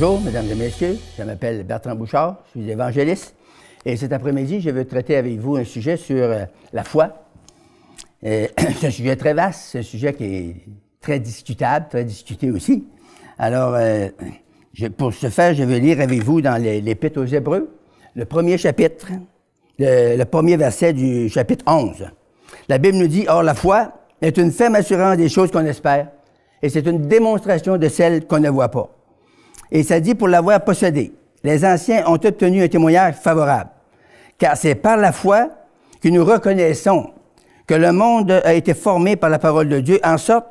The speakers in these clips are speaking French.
Bonjour, mesdames et messieurs, je m'appelle Bertrand Bouchard, je suis évangéliste et cet après-midi, je veux traiter avec vous un sujet sur la foi. C'est un sujet très vaste, c'est un sujet qui est très discutable, très discuté aussi. Alors, pour ce faire, je vais lire avec vous dans l'Épître aux Hébreux, le premier chapitre, le premier verset du chapitre 11. La Bible nous dit « Or, la foi est une ferme assurance des choses qu'on espère, et c'est une démonstration de celles qu'on ne voit pas. » Et ça dit pour l'avoir possédé. Les anciens ont obtenu un témoignage favorable, car c'est par la foi que nous reconnaissons que le monde a été formé par la parole de Dieu, en sorte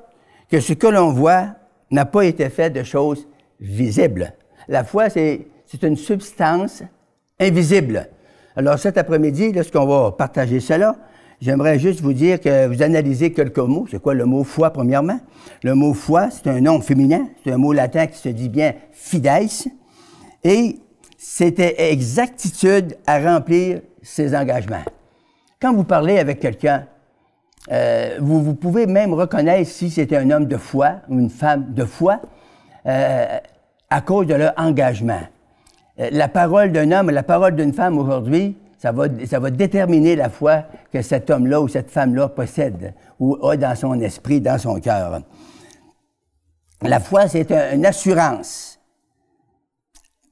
que ce que l'on voit n'a pas été fait de choses visibles. La foi, c'est une substance invisible. Alors cet après-midi, lorsqu'on va partager cela, j'aimerais juste vous dire que vous analysez quelques mots. C'est quoi le mot foi, premièrement? Le mot foi, c'est un nom féminin, c'est un mot latin qui se dit bien fides, et c'était exactitude à remplir ses engagements. Quand vous parlez avec quelqu'un, vous pouvez même reconnaître si c'est un homme de foi ou une femme de foi à cause de leur engagement. La parole d'un homme, la parole d'une femme aujourd'hui, ça va déterminer la foi que cet homme-là ou cette femme-là possède ou a dans son esprit, dans son cœur. La foi, c'est une assurance.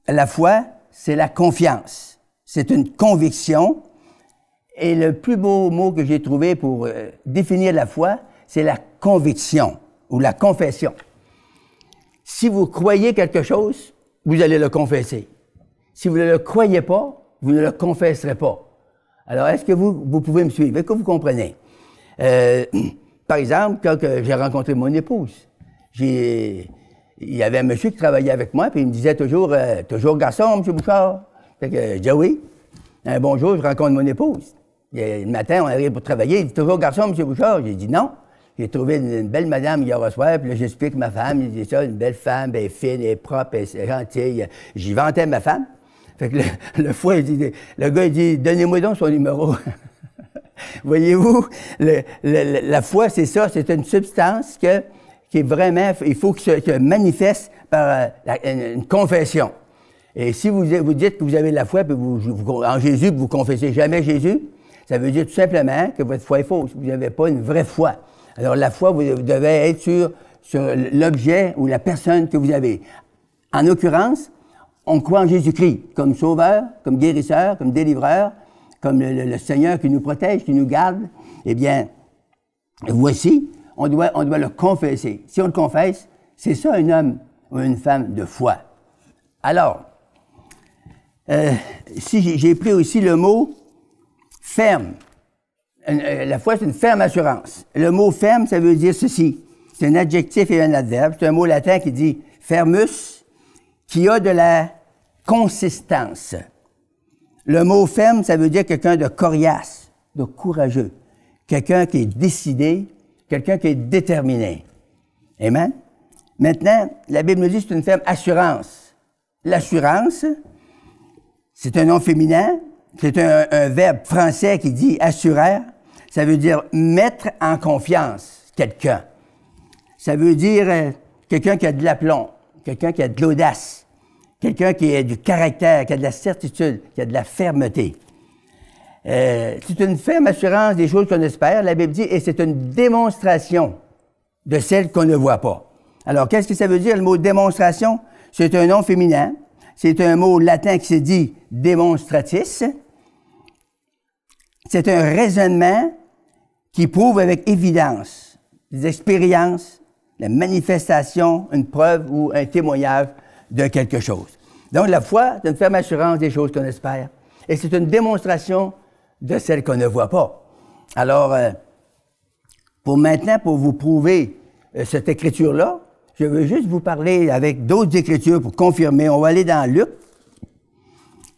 La foi, c'est la confiance. C'est une conviction. Et le plus beau mot que j'ai trouvé pour définir la foi, c'est la conviction ou la confession. Si vous croyez quelque chose, vous allez le confesser. Si vous ne le croyez pas, vous ne le confesserez pas. Alors, est-ce que vous pouvez me suivre? Est-ce que vous comprenez? Par exemple, quand j'ai rencontré mon épouse, il y avait un monsieur qui travaillait avec moi, puis il me disait toujours garçon, M. Bouchard. Fait que je disais oui. Un bon jour, je rencontre mon épouse. Le matin, on arrive pour travailler, il dit toujours garçon, M. Bouchard. J'ai dit non. J'ai trouvé une belle madame hier au soir, puis là, j'explique ma femme, il dit ça, une belle femme, elle est fine, elle est propre, elle est gentille. J'y vantais ma femme. Fait que le gars, il dit, donnez-moi donc son numéro. Voyez-vous, la foi, c'est ça, c'est une substance qui est vraiment, il faut que se manifeste par une confession. Et si vous dites que vous avez la foi, puis en Jésus, puis vous confessez jamais Jésus, ça veut dire tout simplement que votre foi est fausse. Vous n'avez pas une vraie foi. Alors la foi, vous devez être sur l'objet ou la personne que vous avez. En l'occurrence, on croit en Jésus-Christ comme sauveur, comme guérisseur, comme délivreur, comme le Seigneur qui nous protège, qui nous garde. Eh bien, voici, on doit le confesser. Si on le confesse, c'est ça un homme ou une femme de foi. Alors, si j'ai pris aussi le mot ferme. La foi, c'est une ferme assurance. Le mot ferme, ça veut dire ceci. C'est un adjectif et un adverbe. C'est un mot latin qui dit fermus, qui a de la consistance. Le mot ferme, ça veut dire quelqu'un de coriace, de courageux, quelqu'un qui est décidé, quelqu'un qui est déterminé. Amen? Maintenant, la Bible nous dit que c'est une ferme assurance. L'assurance, c'est un nom féminin, c'est un verbe français qui dit assurer. Ça veut dire mettre en confiance quelqu'un. Ça veut dire quelqu'un qui a de l'aplomb, quelqu'un qui a de l'audace, quelqu'un qui a du caractère, qui a de la certitude, qui a de la fermeté. C'est une ferme assurance des choses qu'on espère, la Bible dit, et c'est une démonstration de celles qu'on ne voit pas. Alors, qu'est-ce que ça veut dire, le mot démonstration? C'est un nom féminin. C'est un mot latin qui se dit démonstratis. C'est un raisonnement qui prouve avec évidence des expériences, la manifestation, une preuve ou un témoignage de quelque chose. Donc, la foi, c'est une ferme assurance des choses qu'on espère. Et c'est une démonstration de celles qu'on ne voit pas. Alors, pour vous prouver cette écriture-là, je veux juste vous parler avec d'autres écritures pour confirmer. On va aller dans Luc,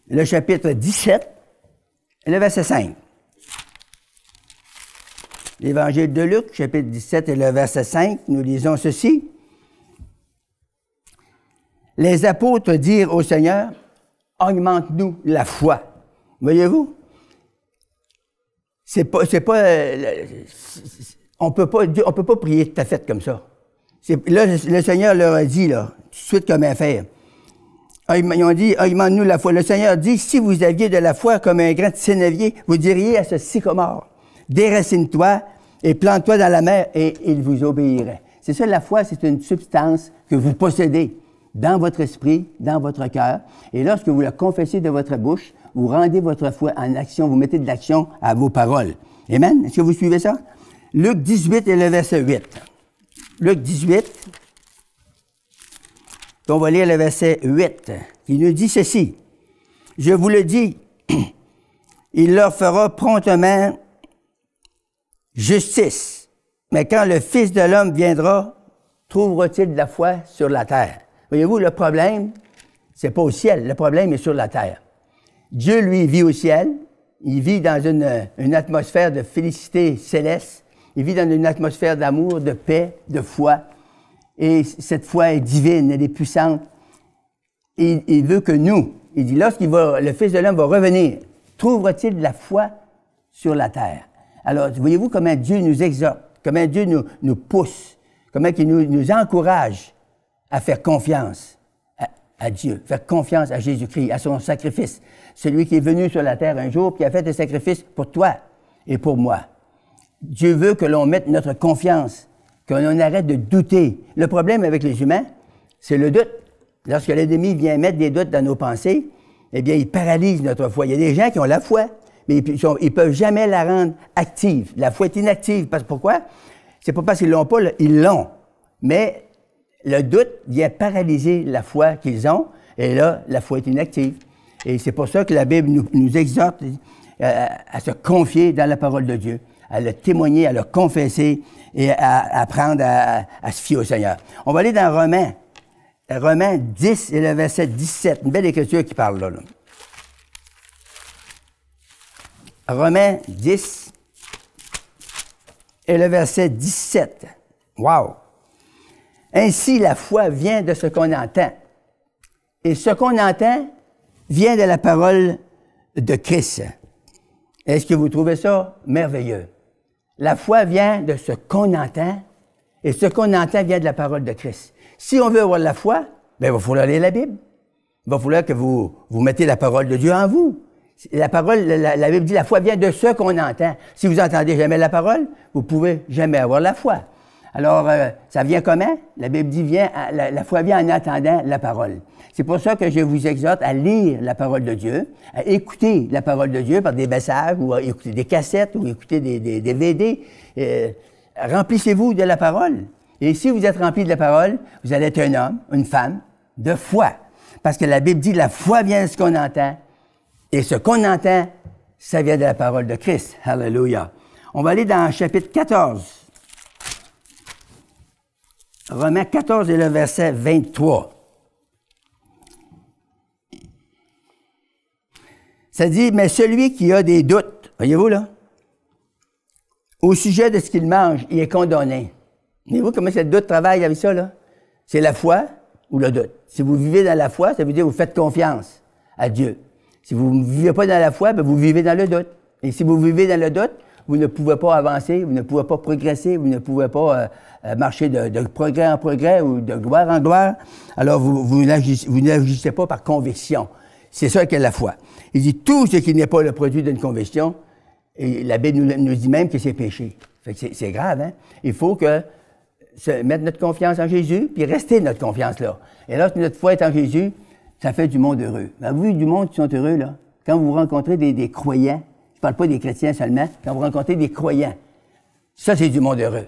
le chapitre 17, le verset 5. L'Évangile de Luc, chapitre 17 et le verset 5, nous lisons ceci. Les apôtres dirent au Seigneur, « Augmente-nous la foi. » Voyez-vous? On peut pas prier tout à fait comme ça. Là, le Seigneur leur a dit, là, tout de suite comment faire. ils ont dit, augmente-nous la foi. Le Seigneur dit, si vous aviez de la foi comme un grain de sénévier, vous diriez à ce sycomore, déracine-toi et plante-toi dans la mer et il vous obéirait. C'est ça, la foi, c'est une substance que vous possédez dans votre esprit, dans votre cœur. Et lorsque vous la confessez de votre bouche, vous rendez votre foi en action, vous mettez de l'action à vos paroles. Amen? Est-ce que vous suivez ça? Luc 18 et le verset 8. Luc 18, on va lire le verset 8. Il nous dit ceci. Je vous le dis, il leur fera promptement justice. Mais quand le Fils de l'homme viendra, trouvera-t-il de la foi sur la terre? Voyez-vous, le problème, c'est pas au ciel, le problème est sur la terre. Dieu, lui, vit au ciel, il vit dans une atmosphère de félicité céleste, il vit dans une atmosphère d'amour, de paix, de foi, et cette foi est divine, elle est puissante. Et il veut que nous, il dit, le Fils de l'homme va revenir, trouvera-t-il de la foi sur la terre? Alors, voyez-vous comment Dieu nous exhorte, comment Dieu nous pousse, comment il nous encourage à faire confiance à Dieu, faire confiance à Jésus-Christ, à son sacrifice. Celui qui est venu sur la terre un jour, qui a fait un sacrifice pour toi et pour moi. Dieu veut que l'on mette notre confiance, qu'on arrête de douter. Le problème avec les humains, c'est le doute. Lorsque l'ennemi vient mettre des doutes dans nos pensées, eh bien, il paralyse notre foi. Il y a des gens qui ont la foi, mais ils ne peuvent jamais la rendre active. La foi est inactive. Pourquoi? C'est pas parce qu'ils l'ont pas, ils l'ont. Mais le doute vient paralyser la foi qu'ils ont, et là, la foi est inactive. Et c'est pour ça que la Bible nous exhorte à se confier dans la parole de Dieu, à le témoigner, à le confesser et à apprendre à se fier au Seigneur. On va aller dans Romains 10 et le verset 17. Une belle écriture qui parle là. Romains 10 et le verset 17. Wow! Ainsi, la foi vient de ce qu'on entend. Et ce qu'on entend vient de la parole de Christ. Est-ce que vous trouvez ça merveilleux? La foi vient de ce qu'on entend, et ce qu'on entend vient de la parole de Christ. Si on veut avoir la foi, bien, il va falloir lire la Bible. Il va falloir que vous mettez la parole de Dieu en vous. La Bible dit, la foi vient de ce qu'on entend. Si vous n'entendez jamais la parole, vous ne pouvez jamais avoir la foi. Alors, ça vient comment? La Bible dit, la foi vient en entendant la parole. C'est pour ça que je vous exhorte à lire la parole de Dieu, à écouter la parole de Dieu par des messages, ou à écouter des cassettes, ou écouter des DVD. Remplissez-vous de la parole. Et si vous êtes rempli de la parole, vous allez être un homme, une femme de foi. Parce que la Bible dit, la foi vient de ce qu'on entend. Et ce qu'on entend, ça vient de la parole de Christ. Alléluia. On va aller dans le chapitre 14. Romains 14 et le verset 23. Ça dit, mais celui qui a des doutes, voyez-vous là, au sujet de ce qu'il mange, il est condamné. Voyez-vous comment ce doute travaille avec ça, là? C'est la foi ou le doute. Si vous vivez dans la foi, ça veut dire que vous faites confiance à Dieu. Si vous ne vivez pas dans la foi, bien, vous vivez dans le doute. Et si vous vivez dans le doute, vous ne pouvez pas avancer, vous ne pouvez pas progresser, vous ne pouvez pas marcher de progrès en progrès ou de gloire en gloire. Alors, vous n'agissez pas par conviction. C'est ça qu'est la foi. Il dit, tout ce qui n'est pas le produit d'une conviction, et la Bible nous dit même que c'est péché. Fait que c'est grave, hein? Il faut mettre notre confiance en Jésus, puis rester notre confiance là. Et lorsque notre foi est en Jésus, ça fait du monde heureux. Vous avez vu du monde qui sont heureux, là? Quand vous rencontrez des croyants, je ne parle pas des chrétiens seulement, quand vous rencontrez des croyants, ça, c'est du monde heureux.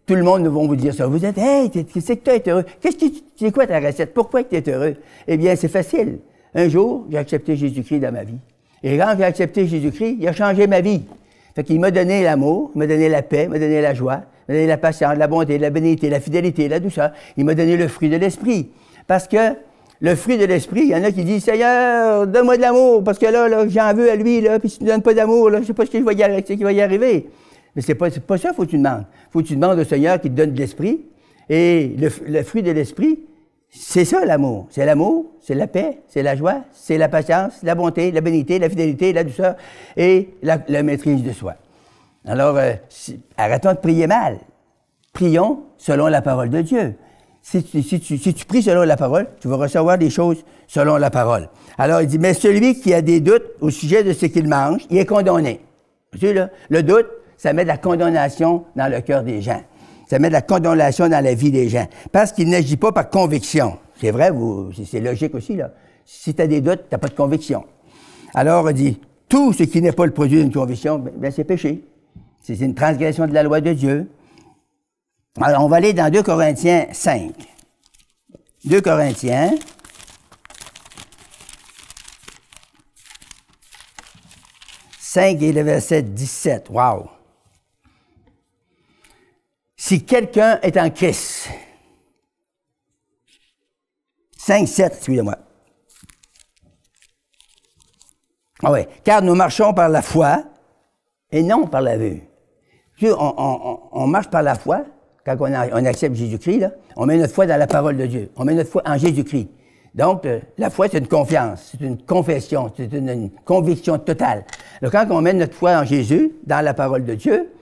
Tout le monde va vous dire ça. Vous êtes, hey, c'est que tu es heureux. C'est quoi ta recette? Pourquoi tu es heureux? Eh bien, c'est facile. Un jour, j'ai accepté Jésus-Christ dans ma vie. Et quand j'ai accepté Jésus-Christ, il a changé ma vie. Fait qu'il m'a donné l'amour, il m'a donné la paix, il m'a donné la joie, il m'a donné la patience, la bonté, la bénédiction, la fidélité, la douceur. Il m'a donné le fruit de l'esprit. Parce que le fruit de l'esprit, il y en a qui disent, Seigneur, donne-moi de l'amour, parce que là j'en veux à lui, là, puis si tu ne me donnes pas d'amour, là, je ne sais pas ce qui va y arriver. Mais c'est pas ça qu'il faut que tu demandes. Il faut que tu demandes au Seigneur qui te donne de l'esprit. Et le fruit de l'esprit, c'est ça l'amour. C'est l'amour, c'est la paix, c'est la joie, c'est la patience, la bonté, la bénédiction, la fidélité, la douceur et la maîtrise de soi. Alors, arrêtons de prier mal. Prions selon la parole de Dieu. Si tu pries selon la parole, tu vas recevoir des choses selon la parole. Alors, il dit, mais celui qui a des doutes au sujet de ce qu'il mange, il est condamné. Vous savez, là, le doute, ça met de la condamnation dans le cœur des gens. Ça met de la condamnation dans la vie des gens. Parce qu'il n'agit pas par conviction. C'est vrai, c'est logique aussi, là. Si tu as des doutes, tu n'as pas de conviction. Alors, il dit, tout ce qui n'est pas le produit d'une conviction, bien, c'est péché. C'est une transgression de la loi de Dieu. Alors, on va aller dans 2 Corinthiens 5. 2 Corinthiens. « 5 et le verset 17. Wow! Si quelqu'un est en Christ. 5, 7, excusez-moi. Ah oui. Car nous marchons par la foi et non par la vue. On marche par la foi. Quand on accepte Jésus-Christ, là, on met notre foi dans la parole de Dieu. On met notre foi en Jésus-Christ. Donc, la foi, c'est une confiance, c'est une confession, c'est une conviction totale. Alors, quand on met notre foi en Jésus, dans la parole de Dieu,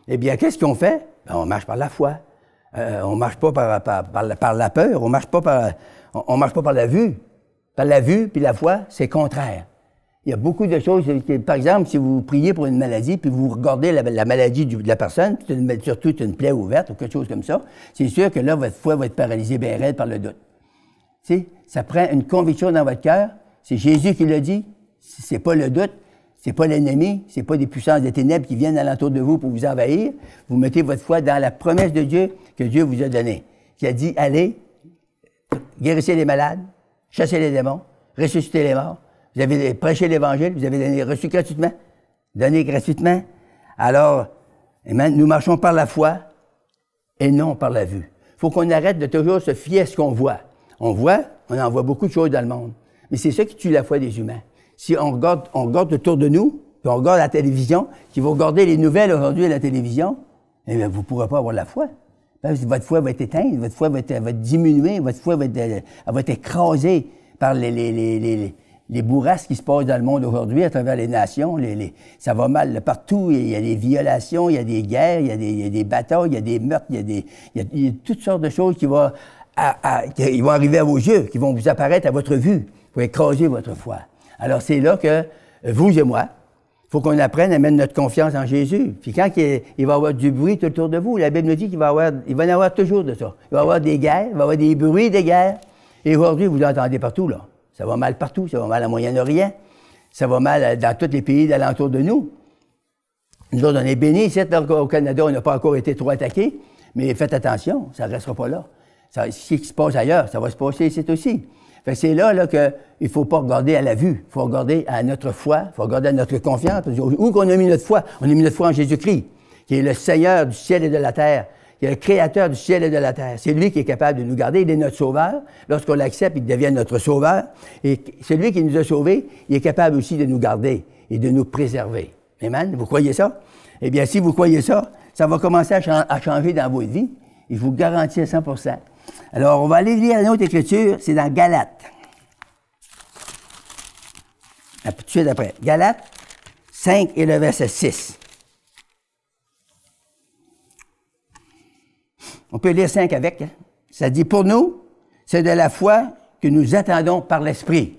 eh bien, qu'est-ce qu'on fait? Ben, on marche par la foi. On ne marche pas par la peur, on marche pas par la vue. Par la vue puis la foi, c'est contraire. Il y a beaucoup de choses, par exemple, si vous priez pour une maladie, puis vous regardez la maladie de la personne, surtout une plaie ouverte ou quelque chose comme ça, c'est sûr que là, votre foi va être paralysée bien raide par le doute. Tu sais, ça prend une conviction dans votre cœur. C'est Jésus qui l'a dit. C'est pas le doute. C'est pas l'ennemi. C'est pas des puissances des ténèbres qui viennent alentour de vous pour vous envahir. Vous mettez votre foi dans la promesse de Dieu que Dieu vous a donnée. Qui a dit, allez, guérissez les malades, chassez les démons, ressuscitez les morts. Vous avez prêché l'Évangile, vous avez reçu gratuitement. Donné gratuitement. Alors, nous marchons par la foi et non par la vue. Il faut qu'on arrête de toujours se fier à ce qu'on voit. On en voit beaucoup de choses dans le monde. Mais c'est ça qui tue la foi des humains. Si on regarde autour de nous, puis on regarde la télévision, si vous regardez les nouvelles aujourd'hui à la télévision, eh bien, vous ne pourrez pas avoir la foi. Parce que votre foi va être éteinte, votre foi va être diminuée, votre foi va être écrasée par les bourrasques qui se passent dans le monde aujourd'hui à travers les nations. Ça va mal partout. Il y a des violations, il y a des guerres, il y a des batailles, il y a des meurtres, il y a toutes sortes de choses qui vont arriver à vos yeux, qui vont vous apparaître à votre vue pour écraser votre foi. Alors, c'est là que vous et moi, il faut qu'on apprenne à mettre notre confiance en Jésus. Puis quand il va y avoir du bruit tout autour de vous, la Bible nous dit qu'il va y en avoir toujours de ça. Il va y avoir des guerres, il va y avoir des bruits de guerre. Et aujourd'hui, vous l'entendez partout, là. Ça va mal partout, ça va mal à Moyen-Orient, ça va mal dans tous les pays d'alentour de nous. Nous autres, on est bénis. Ici, au Canada, on n'a pas encore été trop attaqués, mais faites attention, ça ne restera pas là. Ce qui se passe ailleurs, ça va se passer ici aussi. Fait que c'est là qu'il ne faut pas regarder à la vue, il faut regarder à notre foi, il faut regarder à notre confiance. Où qu'on a mis notre foi? On a mis notre foi en Jésus-Christ, qui est le Seigneur du ciel et de la terre, qui est le Créateur du ciel et de la terre. C'est lui qui est capable de nous garder, il est notre Sauveur. Lorsqu'on l'accepte, il devient notre Sauveur. Et celui qui nous a sauvés, il est capable aussi de nous garder et de nous préserver. Amen? Vous croyez ça? Eh bien, si vous croyez ça, ça va commencer à changer dans votre vie. Et je vous garantis à 100%. Alors, on va aller lire une autre écriture, c'est dans Galates. Tout de suite après. Galates 5 et le verset 6. On peut lire 5 avec. Hein? Ça dit, pour nous, c'est de la foi que nous attendons par l'Esprit,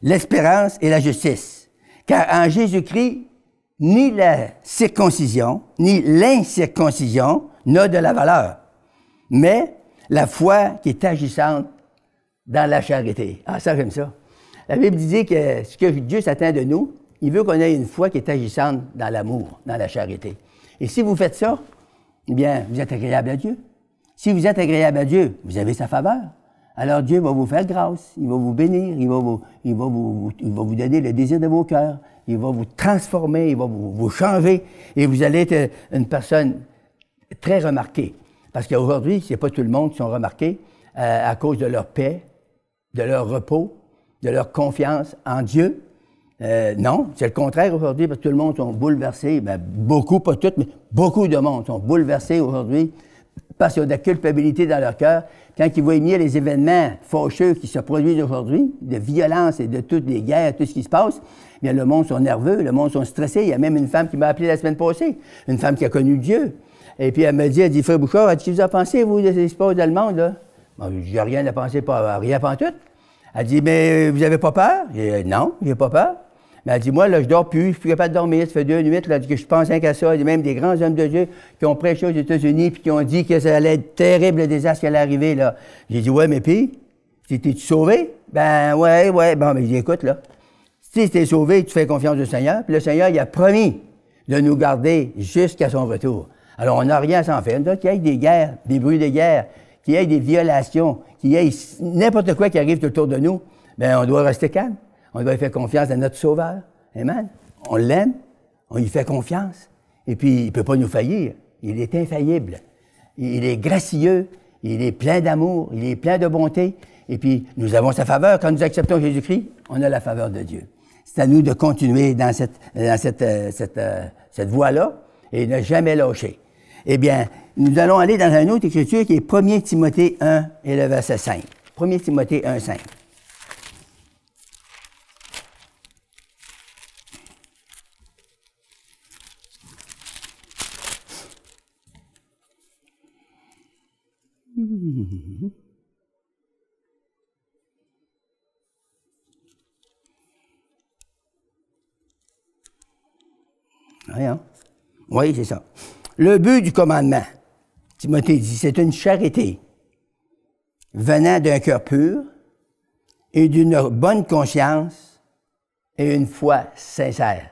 l'espérance et la justice. Car en Jésus-Christ, ni la circoncision, ni l'incirconcision n'a de la valeur, mais la foi qui est agissante dans la charité. Ah, ça, j'aime ça. La Bible dit que ce que Dieu s'attend de nous, il veut qu'on ait une foi qui est agissante dans l'amour, dans la charité. Et si vous faites ça, eh bien, vous êtes agréable à Dieu. Si vous êtes agréable à Dieu, vous avez sa faveur. Alors Dieu va vous faire grâce, il va vous bénir, il va vous donner le désir de vos cœurs, il va vous transformer, il va vous changer, et vous allez être une personne très remarquée. Parce qu'aujourd'hui, ce n'est pas tout le monde qui sont remarqués à cause de leur paix, de leur repos, de leur confiance en Dieu. Non, c'est le contraire aujourd'hui, parce que tout le monde sont bouleversés. Bien, beaucoup, pas tous, mais beaucoup de monde sont bouleversés aujourd'hui parce qu'ils ont de la culpabilité dans leur cœur. Quand ils voient les événements fâcheux qui se produisent aujourd'hui, de violence et de toutes les guerres, tout ce qui se passe, bien, le monde sont nerveux, le monde sont stressés. Il y a même une femme qui m'a appelé la semaine passée, une femme qui a connu Dieu. Et puis elle me dit, Frère Bouchard, qu'est-ce que vous en pensez, vous, de ces sports allemandes, là? Bon, j'ai rien à penser, rien pantoute. Elle dit, mais vous n'avez pas peur? J'ai dit, non, j'ai pas peur. Mais elle dit, moi, là, je dors plus, je suis plus capable de dormir, ça fait 2 nuits là, que je pense rien qu'à ça. Il y a même des grands hommes de Dieu qui ont prêché aux États-Unis puis qui ont dit que ça allait être terrible, le désastre qui allait arriver, là. J'ai dit, ouais, mais puis, t'es-tu sauvé? Ben, ouais. Bon, mais j'ai dit, écoute, là, si t'es sauvé, tu fais confiance au Seigneur, puis le Seigneur, il a promis de nous garder jusqu'à son retour. Alors, on n'a rien à s'en faire. Qu'il y ait des guerres, des bruits de guerre, qu'il y ait des violations, qu'il y ait n'importe quoi qui arrive autour de nous, bien, on doit rester calme. On doit faire confiance à notre Sauveur. Amen. On l'aime, on lui fait confiance. Et puis, il ne peut pas nous faillir. Il est infaillible. Il est gracieux, il est plein d'amour, il est plein de bonté. Et puis, nous avons sa faveur. Quand nous acceptons Jésus-Christ, on a la faveur de Dieu. C'est à nous de continuer dans cette voie-là et ne jamais lâcher. Eh bien, nous allons aller dans une autre écriture qui est 1 Timothée 1 et le verset 5. 1 Timothée 1, 5. Rien. Oui, c'est ça. Le but du commandement, Timothée dit, c'est une charité venant d'un cœur pur et d'une bonne conscience et une foi sincère.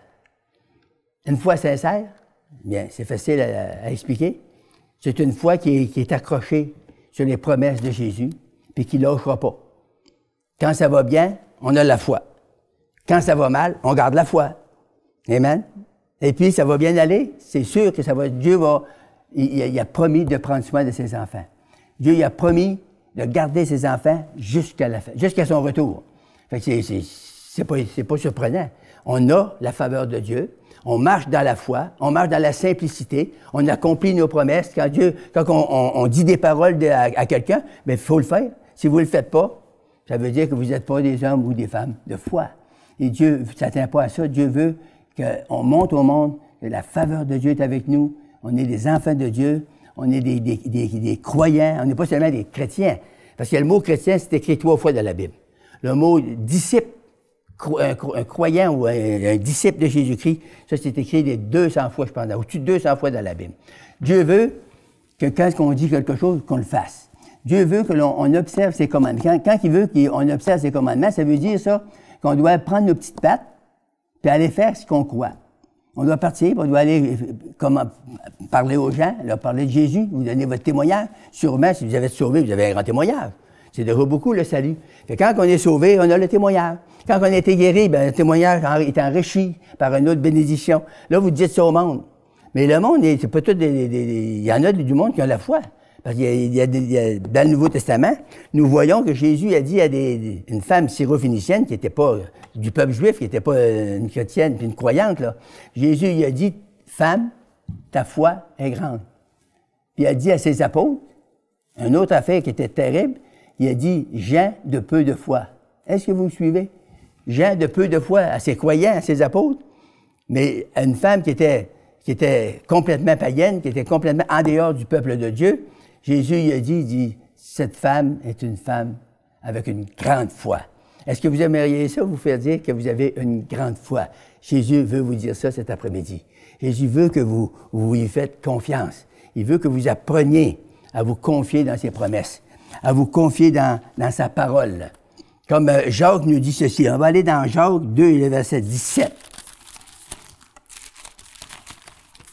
Une foi sincère, bien, c'est facile à expliquer. C'est une foi qui est accrochée sur les promesses de Jésus puis qui ne lâchera pas. Quand ça va bien, on a la foi. Quand ça va mal, on garde la foi. Amen. Et puis, ça va bien aller, c'est sûr que ça va. Dieu il a promis de prendre soin de ses enfants. Dieu il a promis de garder ses enfants jusqu'à son retour. Fait que c'est pas surprenant. On a la faveur de Dieu, on marche dans la foi, on marche dans la simplicité, on accomplit nos promesses. Quand on dit des paroles à quelqu'un, bien, il faut le faire. Si vous ne le faites pas, ça veut dire que vous n'êtes pas des hommes ou des femmes de foi. Et Dieu ne s'attend pas à ça. Dieu veut qu'on montre au monde que la faveur de Dieu est avec nous. On est des enfants de Dieu. On est des croyants. On n'est pas seulement des chrétiens. Parce que le mot chrétien, c'est écrit 3 fois dans la Bible. Le mot disciple, un croyant ou un disciple de Jésus-Christ, ça, c'est écrit des 200 fois, je pense, au-dessus de 200 fois dans la Bible. Dieu veut que quand on dit quelque chose, qu'on le fasse. Dieu veut que l'on observe ses commandements. Quand il veut qu'on observe ses commandements, ça veut dire ça, qu'on doit prendre nos petites pattes puis aller faire ce qu'on croit. On doit partir, on doit aller parler aux gens, leur parler de Jésus, vous donner votre témoignage. Sûrement, si vous avez été sauvé, vous avez un grand témoignage. C'est déjà beaucoup le salut. Et quand on est sauvé, on a le témoignage. Quand on a été guéri, bien, le témoignage est enrichi par une autre bénédiction. Là, vous dites ça au monde. Mais le monde, c'est pas tout il y en a du monde qui ont la foi. Parce qu'il y a dans le Nouveau Testament, nous voyons que Jésus a dit à une femme syrophénicienne qui n'était pas du peuple juif, qui n'était pas une chrétienne puis une croyante, là. Jésus il a dit, « Femme, ta foi est grande. » Puis il a dit à ses apôtres, une autre affaire qui était terrible, il a dit, « Gens de peu de foi. » Est-ce que vous me suivez? Gens de peu de foi, à ses croyants, à ses apôtres, mais à une femme qui était complètement païenne, qui était complètement en dehors du peuple de Dieu, Jésus il a dit, cette femme est une femme avec une grande foi. Est-ce que vous aimeriez ça vous faire dire que vous avez une grande foi? Jésus veut vous dire ça cet après-midi. Jésus veut que vous lui faites confiance. Il veut que vous appreniez à vous confier dans ses promesses, à vous confier dans sa parole. Comme Jacques nous dit ceci. On va aller dans Jacques 2 et le verset 17.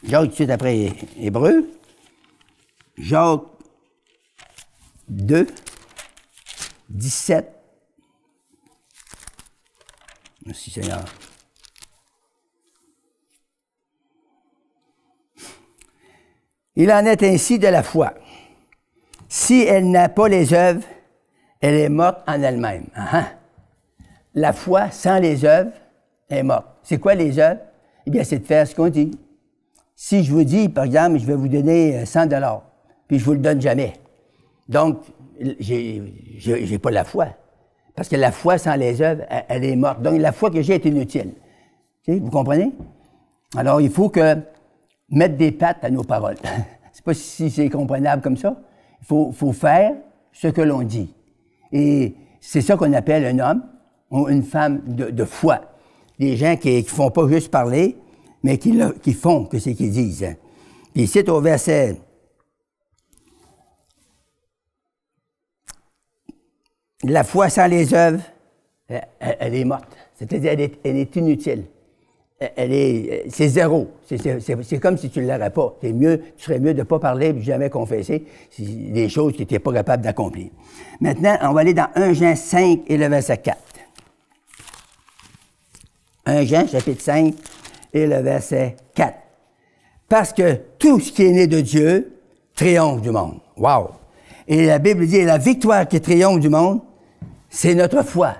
Jacques tout de suite après Hébreu. Jacques 2, 17. Merci Seigneur. Il en est ainsi de la foi. Si elle n'a pas les œuvres, elle est morte en elle-même. La foi sans les œuvres est morte. C'est quoi les œuvres? Eh bien, c'est de faire ce qu'on dit. Si je vous dis, par exemple, je vais vous donner 100 $, puis je vous le donne jamais. Donc, j'ai pas la foi. Parce que la foi sans les œuvres, elle est morte. Donc, la foi que j'ai est inutile. Vous comprenez? Alors, il faut mettre des pattes à nos paroles. sais pas si c'est comprenable comme ça. Il faut faire ce que l'on dit. Et c'est ça qu'on appelle un homme ou une femme de foi. Des gens qui ne font pas juste parler, mais qui font que c'est qu'ils disent. Puis ici, au verset... La foi sans les œuvres, elle est morte. C'est-à-dire, elle est inutile. C'est zéro. C'est comme si tu ne l'aurais pas. Tu serais mieux de ne pas parler et de jamais confesser des choses que tu n'es pas capable d'accomplir. Maintenant, on va aller dans 1 Jean 5 et le verset 4. 1 Jean, chapitre 5 et le verset 4. Parce que tout ce qui est né de Dieu triomphe du monde. Wow! Et la Bible dit, la victoire qui triomphe du monde, c'est notre foi.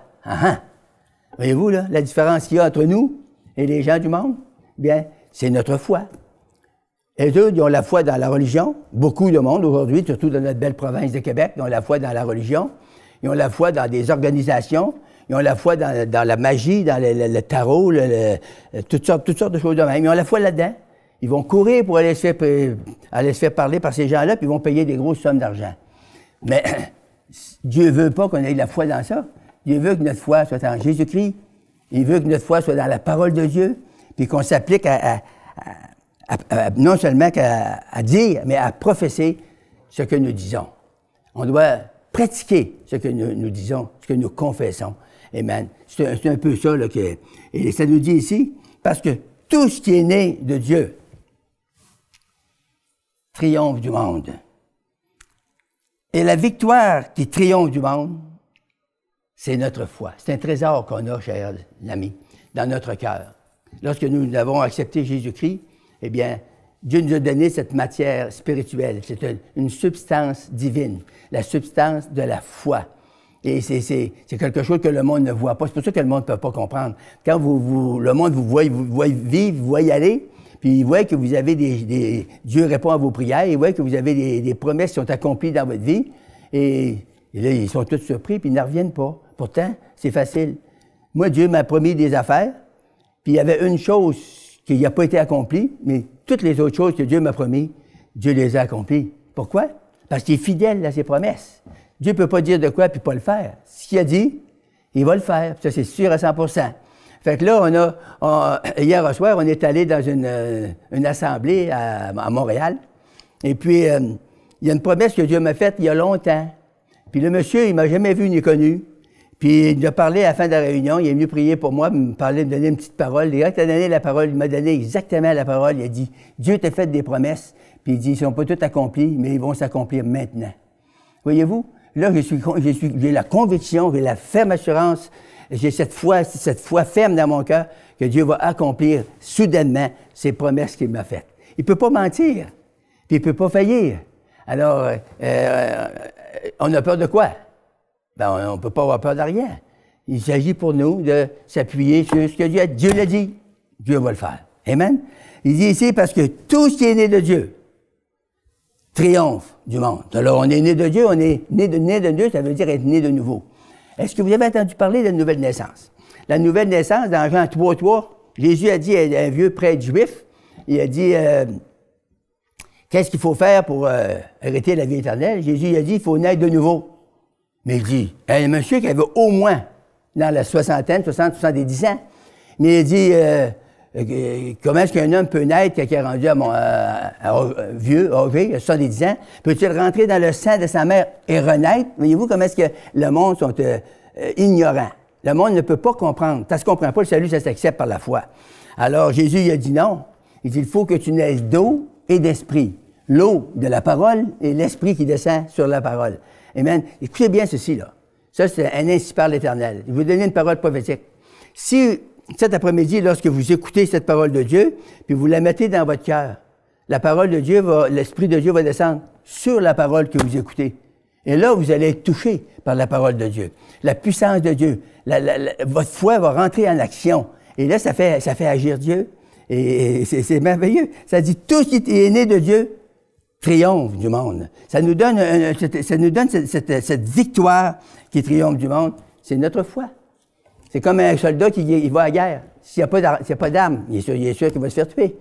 Voyez-vous, là, la différence qu'il y a entre nous et les gens du monde? Bien, c'est notre foi. Et eux, ils ont la foi dans la religion. Beaucoup de monde aujourd'hui, surtout dans notre belle province de Québec, ils ont la foi dans la religion. Ils ont la foi dans des organisations. Ils ont la foi dans la magie, dans le tarot, toutes sortes de choses de même. Ils ont la foi là-dedans. Ils vont courir pour aller se faire parler par ces gens-là, puis ils vont payer des grosses sommes d'argent. Mais Dieu ne veut pas qu'on ait la foi dans ça. Dieu veut que notre foi soit en Jésus-Christ. Il veut que notre foi soit dans la parole de Dieu, puis qu'on s'applique non seulement à dire, mais à professer ce que nous disons. On doit pratiquer ce que nous disons, ce que nous confessons. Amen. C'est un peu ça, là, et ça nous dit ici, parce que tout ce qui est né de Dieu triomphe du monde. Et la victoire qui triomphe du monde, c'est notre foi. C'est un trésor qu'on a, chers amis, dans notre cœur. Lorsque nous avons accepté Jésus-Christ, eh bien, Dieu nous a donné cette matière spirituelle. C'est une substance divine, la substance de la foi. Et c'est quelque chose que le monde ne voit pas. C'est pour ça que le monde ne peut pas comprendre. Quand le monde vous voit vivre, vous voit y aller, puis il voit que vous avez Dieu répond à vos prières, il voit que vous avez des promesses qui sont accomplies dans votre vie, et là, ils sont tous surpris, puis ils ne reviennent pas. Pourtant, c'est facile. Moi, Dieu m'a promis des affaires, puis il y avait une chose qui n'a pas été accomplie, mais toutes les autres choses que Dieu m'a promis, Dieu les a accomplies. Pourquoi? Parce qu'il est fidèle à ses promesses. Dieu ne peut pas dire de quoi puis pas le faire. Ce qu'il a dit, il va le faire. Ça, c'est sûr à 100%. Fait que là, hier au soir, on est allé dans une assemblée à Montréal. Et puis, il y a une promesse que Dieu m'a faite il y a longtemps. Puis le monsieur, il m'a jamais vu ni connu. Puis il a parlé à la fin de la réunion, il est venu prier pour moi, me donner une petite parole. Il a donné la parole, il m'a donné exactement la parole. Il a dit, Dieu t'a fait des promesses. Puis il dit, ils ne sont pas toutes accomplies, mais ils vont s'accomplir maintenant. Voyez-vous? Là, j'ai la conviction, j'ai la ferme assurance, j'ai cette foi ferme dans mon cœur que Dieu va accomplir soudainement ses promesses qu'il m'a faites. Il ne peut pas mentir, puis il ne peut pas faillir. Alors, on a peur de quoi? Ben, on ne peut pas avoir peur de rien. Il s'agit pour nous de s'appuyer sur ce que Dieu l'a dit. Dieu va le faire. Amen? Il dit ici, parce que tout ce qui est né de Dieu triomphe du monde. Alors, on est né de Dieu, on est né de Dieu, ça veut dire être né de nouveau. Est-ce que vous avez entendu parler de la nouvelle naissance? La nouvelle naissance, dans Jean 3:3, Jésus a dit à un vieux prêtre juif, il a dit, qu'est-ce qu'il faut faire pour hériter la vie éternelle? Jésus a dit, il faut naître de nouveau. Mais il dit, un monsieur qui avait au moins, dans la soixantaine, 70 ans, mais il dit, comment est-ce qu'un homme peut naître quand il est rendu vieux, âgé, à 70 ans? Peut-il rentrer dans le sang de sa mère et renaître? Voyez-vous comment est-ce que le monde sont ignorants? Le monde ne peut pas comprendre. Ça ne se comprend pas, le salut, ça s'accepte par la foi. Alors, Jésus, il a dit non. Il dit, il faut que tu naisses d'eau et d'esprit. L'eau de la parole et l'esprit qui descend sur la parole. Amen. Écoutez bien ceci, là. Ça, c'est un ainsi par l'Éternel. Je vais vous donner une parole prophétique. Si cet après-midi, lorsque vous écoutez cette parole de Dieu, puis vous la mettez dans votre cœur, la parole de Dieu l'Esprit de Dieu va descendre sur la parole que vous écoutez. Et là, vous allez être touché par la parole de Dieu. La puissance de Dieu. Votre foi va rentrer en action. Et là, ça fait agir Dieu. Et c'est merveilleux. Ça dit, tout ce qui est né de Dieu triomphe du monde. Ça nous donne cette victoire qui triomphe du monde. C'est notre foi. C'est comme un soldat qui va à la guerre. S'il n'y a pas d'arme, il est sûr qu'il va se faire tuer.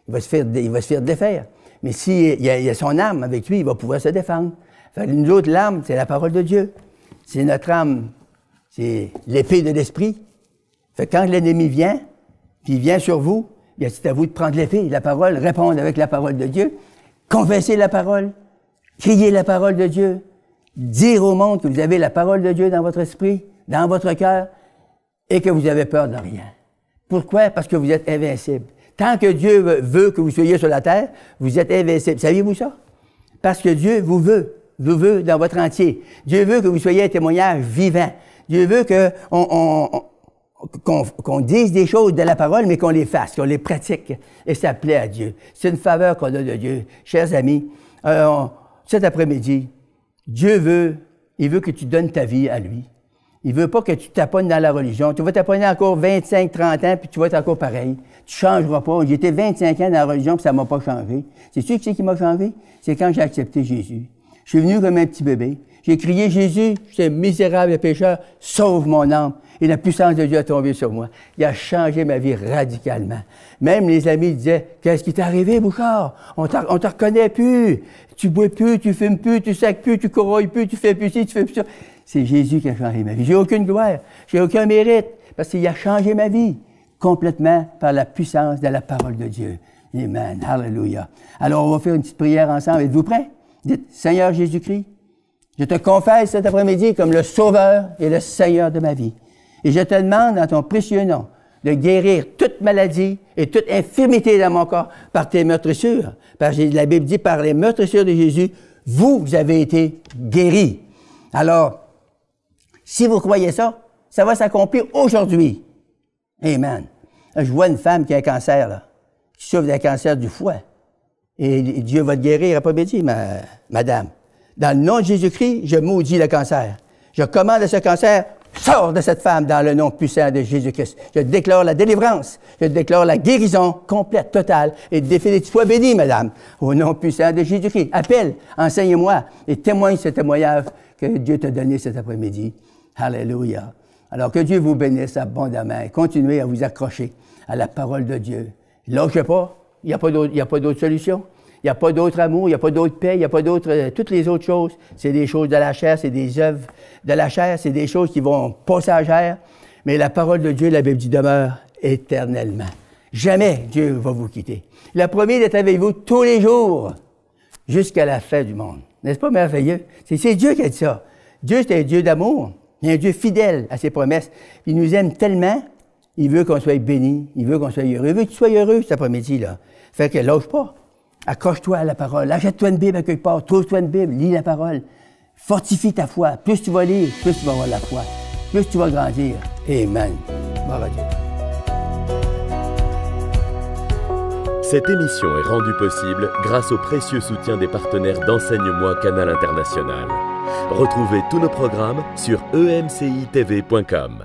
Il va se faire défaire. Mais s'il y a son arme avec lui, il va pouvoir se défendre. Fait que nous autres, l'arme, c'est la parole de Dieu. C'est notre arme, c'est l'épée de l'esprit. Fait que quand l'ennemi vient, puis il vient sur vous, bien, c'est à vous de prendre l'épée, la parole, répondre avec la parole de Dieu, confesser la parole, crier la parole de Dieu, dire au monde que vous avez la parole de Dieu dans votre esprit, dans votre cœur, et que vous avez peur de rien. Pourquoi? Parce que vous êtes invincible. Tant que Dieu veut que vous soyez sur la terre, vous êtes invincible. Saviez-vous ça? Parce que Dieu vous veut dans votre entier. Dieu veut que vous soyez un témoignage vivant. Dieu veut qu'on dise des choses de la parole, mais qu'on les fasse, qu'on les pratique. Et ça plaît à Dieu. C'est une faveur qu'on a de Dieu. Chers amis, cet après-midi, il veut que tu donnes ta vie à lui. Il veut pas que tu t'apponnes dans la religion. Tu vas t'apponner encore 25, 30 ans, puis tu vas être encore pareil. Tu changeras pas. J'ai été 25 ans dans la religion, puis ça m'a pas changé. C'est sûr que c'est qui m'a changé? C'est quand j'ai accepté Jésus. Je suis venu comme un petit bébé. J'ai crié, Jésus, j'étais misérable et pécheur, sauve mon âme. Et la puissance de Dieu a tombé sur moi. Il a changé ma vie radicalement. Même les amis disaient, qu'est-ce qui t'est arrivé, Bouchard? On te reconnaît plus. Tu bois plus, tu fumes plus, tu sacs plus, tu corroilles plus, tu fais plus ci, tu fais plus ça. C'est Jésus qui a changé ma vie. J'ai aucune gloire, j'ai aucun mérite, parce qu'il a changé ma vie complètement par la puissance de la parole de Dieu. Amen. Hallelujah. Alors, on va faire une petite prière ensemble. Êtes-vous prêts? Dites, Seigneur Jésus-Christ, je te confesse cet après-midi comme le Sauveur et le Seigneur de ma vie. Et je te demande, dans ton précieux nom, de guérir toute maladie et toute infirmité dans mon corps par tes meurtrissures. Parce que la Bible dit, par les meurtrissures de Jésus, vous avez été guéris. Alors, si vous croyez ça, ça va s'accomplir aujourd'hui. Amen. Là, je vois une femme qui a un cancer, là, qui souffre d'un cancer du foie. Et Dieu va te guérir après-midi, madame. Dans le nom de Jésus-Christ, je maudis le cancer. Je commande à ce cancer, sors de cette femme dans le nom puissant de Jésus-Christ. Je déclare la délivrance. Je déclare la guérison complète, totale et définitive. Sois bénie, madame, au nom puissant de Jésus-Christ. Appelle, enseigne-moi et témoigne ce témoignage que Dieu t'a donné cet après-midi. Alléluia. Alors que Dieu vous bénisse abondamment et continuez à vous accrocher à la parole de Dieu. Lâchez pas. Il n'y a pas d'autre solution. Il n'y a pas d'autre amour, il n'y a pas d'autre paix, il n'y a pas d'autre... toutes les autres choses, c'est des choses de la chair, c'est des œuvres de la chair, c'est des choses qui vont passagères. Mais la parole de Dieu, la Bible dit, demeure éternellement. Jamais Dieu va vous quitter. Il a promis d'être avec vous tous les jours, jusqu'à la fin du monde. N'est-ce pas merveilleux? C'est Dieu qui a dit ça. Dieu, c'est un Dieu d'amour. Il est un Dieu fidèle à ses promesses. Il nous aime tellement, il veut qu'on soit bénis, il veut qu'on soit heureux. Il veut que tu sois heureux cet après-midi, là. Fait que lâche pas. Accroche-toi à la parole. Achète-toi une Bible à quelque part. Trouve-toi une Bible. Lis la parole. Fortifie ta foi. Plus tu vas lire, plus tu vas avoir la foi. Plus tu vas grandir. Amen. Gloire à Dieu. Cette émission est rendue possible grâce au précieux soutien des partenaires d'Enseigne-moi Canal International. Retrouvez tous nos programmes sur emcitv.com.